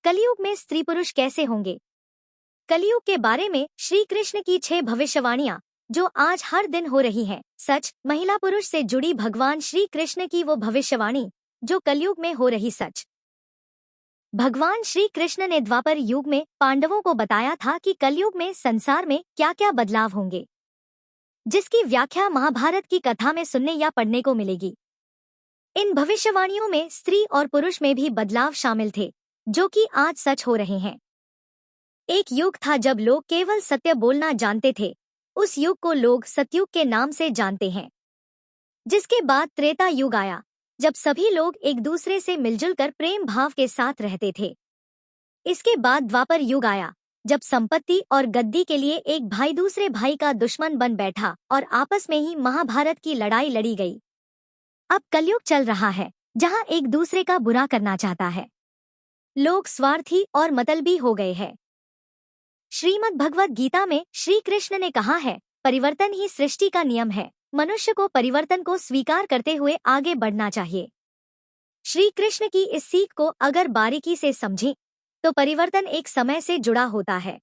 कलयुग में स्त्री पुरुष कैसे होंगे। कलयुग के बारे में श्री कृष्ण की 6 भविष्यवाणियां जो आज हर दिन हो रही हैं। सच, महिला पुरुष से जुड़ी भगवान श्री कृष्ण की वो भविष्यवाणी जो कलयुग में हो रही सच। भगवान श्री कृष्ण ने द्वापर युग में पांडवों को बताया था कि कलयुग में संसार में क्या क्या बदलाव होंगे, जिसकी व्याख्या महाभारत की कथा में सुनने या पढ़ने को मिलेगी। इन भविष्यवाणियों में स्त्री और पुरुष में भी बदलाव शामिल थे, जो कि आज सच हो रहे हैं। एक युग था जब लोग केवल सत्य बोलना जानते थे। उस युग को लोग सतयुग के नाम से जानते हैं। जिसके बाद त्रेता युग आया, जब सभी लोग एक दूसरे से मिलजुल कर प्रेम भाव के साथ रहते थे। इसके बाद द्वापर युग आया, जब संपत्ति और गद्दी के लिए एक भाई दूसरे भाई का दुश्मन बन बैठा और आपस में ही महाभारत की लड़ाई लड़ी गई। अब कलयुग चल रहा है, जहां एक दूसरे का बुरा करना चाहता है। लोग स्वार्थी और मतलबी हो गए हैं। श्रीमद् भगवद गीता में श्री कृष्ण ने कहा है, परिवर्तन ही सृष्टि का नियम है। मनुष्य को परिवर्तन को स्वीकार करते हुए आगे बढ़ना चाहिए। श्री कृष्ण की इस सीख को अगर बारीकी से समझें तो परिवर्तन एक समय से जुड़ा होता है।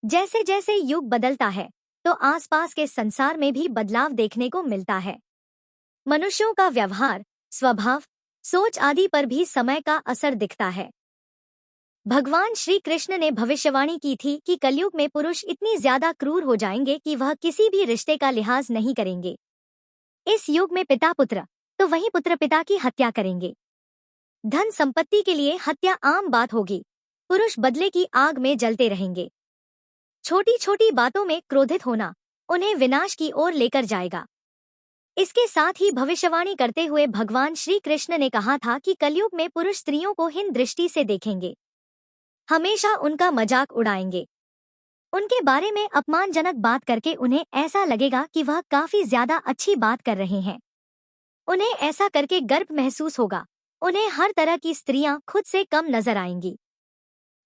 जैसे जैसे युग बदलता है तो आसपास के संसार में भी बदलाव देखने को मिलता है। मनुष्यों का व्यवहार, स्वभाव, सोच आदि पर भी समय का असर दिखता है। भगवान श्री कृष्ण ने भविष्यवाणी की थी कि कलयुग में पुरुष इतनी ज्यादा क्रूर हो जाएंगे कि वह किसी भी रिश्ते का लिहाज नहीं करेंगे। इस युग में पिता पुत्र तो वहीं पुत्र पिता की हत्या करेंगे। धन संपत्ति के लिए हत्या आम बात होगी। पुरुष बदले की आग में जलते रहेंगे। छोटी छोटी बातों में क्रोधित होना उन्हें विनाश की ओर लेकर जाएगा। इसके साथ ही भविष्यवाणी करते हुए भगवान श्री कृष्ण ने कहा था कि कलयुग में पुरुष स्त्रियों को हीन दृष्टि से देखेंगे, हमेशा उनका मजाक उड़ाएंगे। उनके बारे में अपमानजनक बात करके उन्हें ऐसा लगेगा कि वह काफी ज्यादा अच्छी बात कर रहे हैं। उन्हें ऐसा करके गर्व महसूस होगा। उन्हें हर तरह की स्त्रियां खुद से कम नजर आएंगी।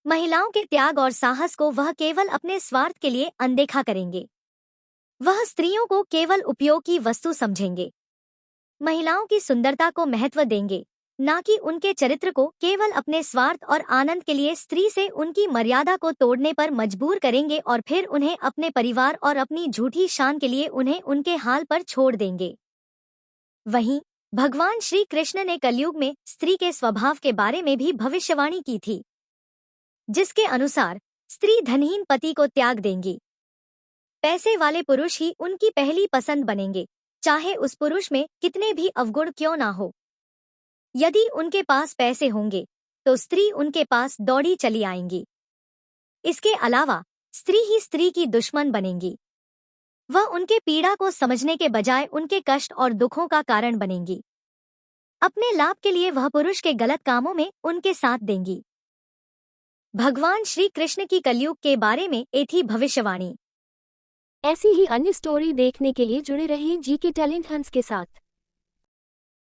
महिलाओं के त्याग और साहस को वह केवल अपने स्वार्थ के लिए अनदेखा करेंगे। वह स्त्रियों को केवल उपयोग की वस्तु समझेंगे। महिलाओं की सुंदरता को महत्व देंगे, ना कि उनके चरित्र को। केवल अपने स्वार्थ और आनंद के लिए स्त्री से उनकी मर्यादा को तोड़ने पर मजबूर करेंगे और फिर उन्हें अपने परिवार और अपनी झूठी शान के लिए उन्हें उनके हाल पर छोड़ देंगे। वहीं भगवान श्री कृष्ण ने कलयुग में स्त्री के स्वभाव के बारे में भी भविष्यवाणी की थी, जिसके अनुसार स्त्री धनहीन पति को त्याग देंगी। पैसे वाले पुरुष ही उनकी पहली पसंद बनेंगे, चाहे उस पुरुष में कितने भी अवगुण क्यों ना हो। यदि उनके पास पैसे होंगे तो स्त्री उनके पास दौड़ी चली आएंगी। इसके अलावा स्त्री ही स्त्री की दुश्मन बनेंगी। वह उनके पीड़ा को समझने के बजाय उनके कष्ट और दुखों का कारण बनेंगी। अपने लाभ के लिए वह पुरुष के गलत कामों में उनके साथ देंगी। भगवान श्री कृष्ण की कलयुग के बारे में ये थी भविष्यवाणी। ऐसी ही अन्य स्टोरी देखने के लिए जुड़े रहिए जीके टैलेंट हंट्स के साथ।